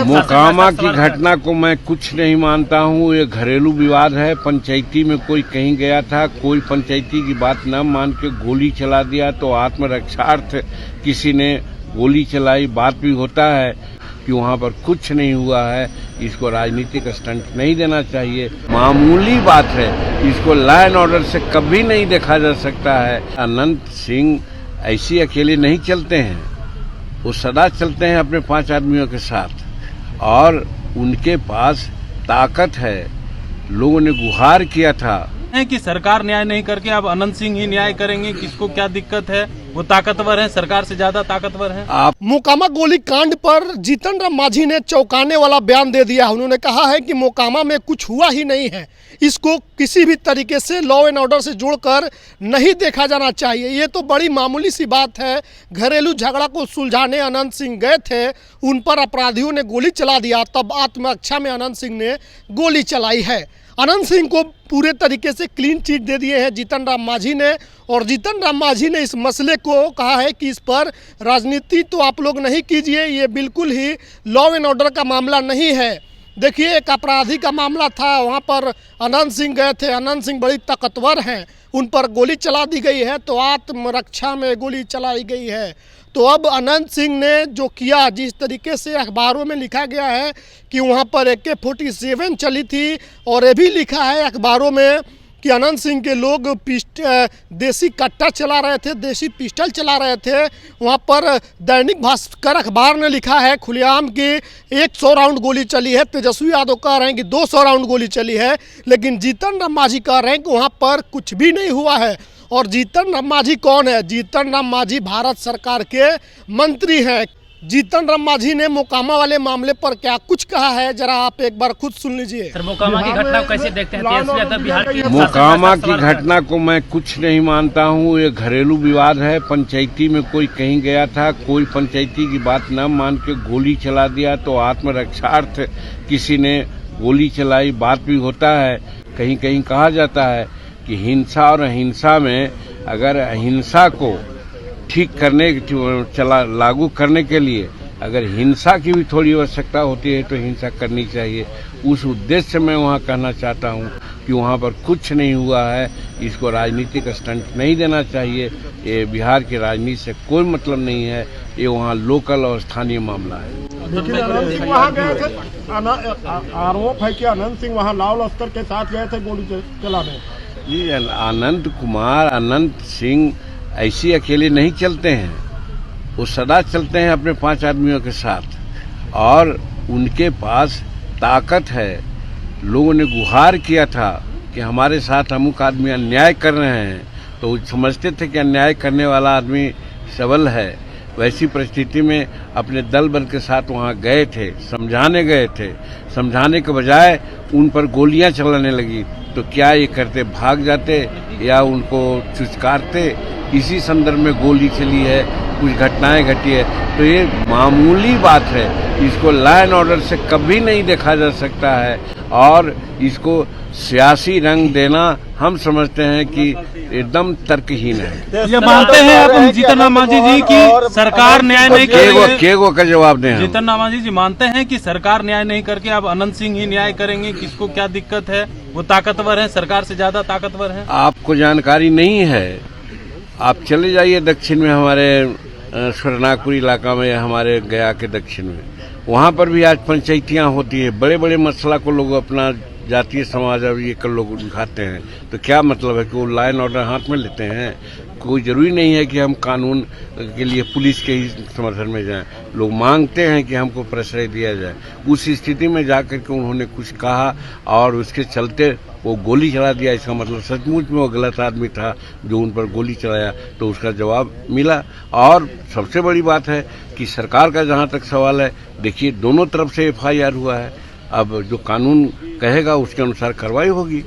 मोकामा की घटना को मैं कुछ नहीं मानता हूँ। ये घरेलू विवाद है। पंचायती में कोई कहीं गया था, कोई पंचायती की बात न मान के गोली चला दिया तो आत्मरक्षार्थ किसी ने गोली चलाई। बात भी होता है कि वहाँ पर कुछ नहीं हुआ है। इसको राजनीतिक स्टंट नहीं देना चाहिए। मामूली बात है, इसको लॉ एंड ऑर्डर से कभी नहीं देखा जा सकता है। अनंत सिंह ऐसे अकेले नहीं चलते हैं, वो सदा चलते हैं अपने 5 आदमियों के साथ और उनके पास ताकत है। लोगों ने गुहार किया था कि सरकार न्याय नहीं करके अब अनंत सिंह ही न्याय करेंगे। किसको क्या दिक्कत है? वो ताकतवर है, सरकार से ज्यादा ताकतवर है। आप मोकामा गोली कांड पर जीतन राम मांझी ने चौंकाने वाला बयान दे दिया। उन्होंने कहा है कि मोकामा में कुछ हुआ ही नहीं है, इसको किसी भी तरीके से लॉ एंड ऑर्डर से जोड़कर नहीं देखा जाना चाहिए। ये तो बड़ी मामूली सी बात है। घरेलू झगड़ा को सुलझाने अनंत सिंह गए थे, उन पर अपराधियों ने गोली चला दिया, तब आत्मरक्षा में अनंत सिंह ने गोली चलाई है। अनंत सिंह को पूरे तरीके से क्लीन चिट दे दिए हैं जीतन राम मांझी ने, और जीतन राम मांझी ने इस मसले को कहा है कि इस पर राजनीति तो आप लोग नहीं कीजिए, ये बिल्कुल ही लॉ एंड ऑर्डर का मामला नहीं है। देखिए, एक अपराधी का मामला था, वहाँ पर अनंत सिंह गए थे। अनंत सिंह बड़ी ताकतवर हैं, उन पर गोली चला दी गई है तो आत्मरक्षा में गोली चलाई गई है। तो अब अनंत सिंह ने जो किया, जिस तरीके से अखबारों में लिखा गया है कि वहाँ पर AK-47 चली थी, और ये भी लिखा है अखबारों में कि अनंत सिंह के लोग देसी कट्टा चला रहे थे, देसी पिस्टल चला रहे थे। वहाँ पर दैनिक भास्कर अखबार ने लिखा है खुलेआम कि 100 राउंड गोली चली है। तेजस्वी यादव कह रहे हैं कि 200 राउंड गोली चली है, लेकिन जीतन राम मांझी कह रहे हैं कि वहाँ पर कुछ भी नहीं हुआ है। और जीतन राम मांझी कौन है? जीतन राम मांझी भारत सरकार के मंत्री हैं। जीतन राम मांझी ने मोकामा वाले मामले पर क्या कुछ कहा है, जरा आप एक बार खुद सुन लीजिए। सर, मोकामा की घटना को कैसे देखते हैं? तेजस्वी यादव बिहार की मोकामा की घटना को मैं कुछ नहीं मानता हूँ। ये घरेलू विवाद है। पंचायती में कोई कहीं गया था, कोई पंचायती की बात न मान के गोली चला दिया तो आत्मरक्षार्थ किसी ने गोली चलाई। बात भी होता है, कहीं कहीं कहा जाता है कि हिंसा और अहिंसा में अगर अहिंसा को ठीक करने लागू करने के लिए अगर हिंसा की भी थोड़ी आवश्यकता होती है तो हिंसा करनी चाहिए। उस उद्देश्य से मैं वहाँ कहना चाहता हूँ कि वहाँ पर कुछ नहीं हुआ है। इसको राजनीतिक स्टंट नहीं देना चाहिए। ये बिहार की राजनीति से कोई मतलब नहीं है। ये वहाँ लोकल और स्थानीय मामला है। लेकिन अनंत सिंह वहाँ गए थे, आरोप है कि अनंत सिंह वहाँ लाल लश्कर के साथ गए थे गोली चलाने। जी, अनंत सिंह ऐसे अकेले नहीं चलते हैं, वो सदा चलते हैं अपने 5 आदमियों के साथ और उनके पास ताकत है। लोगों ने गुहार किया था कि हमारे साथ अमुक आदमी अन्याय कर रहे हैं, तो समझते थे कि अन्याय करने वाला आदमी सबल है। वैसी परिस्थिति में अपने दल बल के साथ वहाँ गए थे, समझाने गए थे। समझाने के बजाय उन पर गोलियां चलाने लगी तो क्या ये करते? भाग जाते या उनको चुचकारते? इसी संदर्भ में गोली चली है, कुछ घटनाएं घटी है। तो ये मामूली बात है, इसको लॉ एंड ऑर्डर से कभी नहीं देखा जा सकता है और इसको सियासी रंग देना हम समझते हैं कि एकदम तर्कहीन है। ये मानते हैं अब जीतन राम मांझी जी की सरकार न्याय नहीं केगो का जवाब दें। जीतन राम मांझी जी मानते हैं कि सरकार न्याय नहीं करके अब अनंत सिंह ही न्याय करेंगे। किसको क्या दिक्कत है? वो ताकतवर है, सरकार से ज्यादा ताकतवर है। आपको जानकारी नहीं है, आप चले जाइए दक्षिण में, हमारे स्वर्णापुर इलाका में, हमारे गया के दक्षिण में, वहाँ पर भी आज पंचायतियाँ होती है। बड़े बड़े मसला को लोग अपना जातीय समाज और ये कर लोग उठाते हैं। तो क्या मतलब है कि वो लॉ एंड ऑर्डर हाथ में लेते हैं? कोई जरूरी नहीं है कि हम कानून के लिए पुलिस के ही समर्थन में जाएं। लोग मांगते हैं कि हमको प्रश्रय दिया जाए। उस स्थिति में जाकर के उन्होंने कुछ कहा और उसके चलते वो गोली चला दिया। इसका मतलब सचमुच में वो गलत आदमी था जो उन पर गोली चलाया, तो उसका जवाब मिला। और सबसे बड़ी बात है कि सरकार का जहाँ तक सवाल है, देखिए दोनों तरफ से FIR हुआ है। अब जो कानून कहेगा उसके अनुसार कार्रवाई होगी।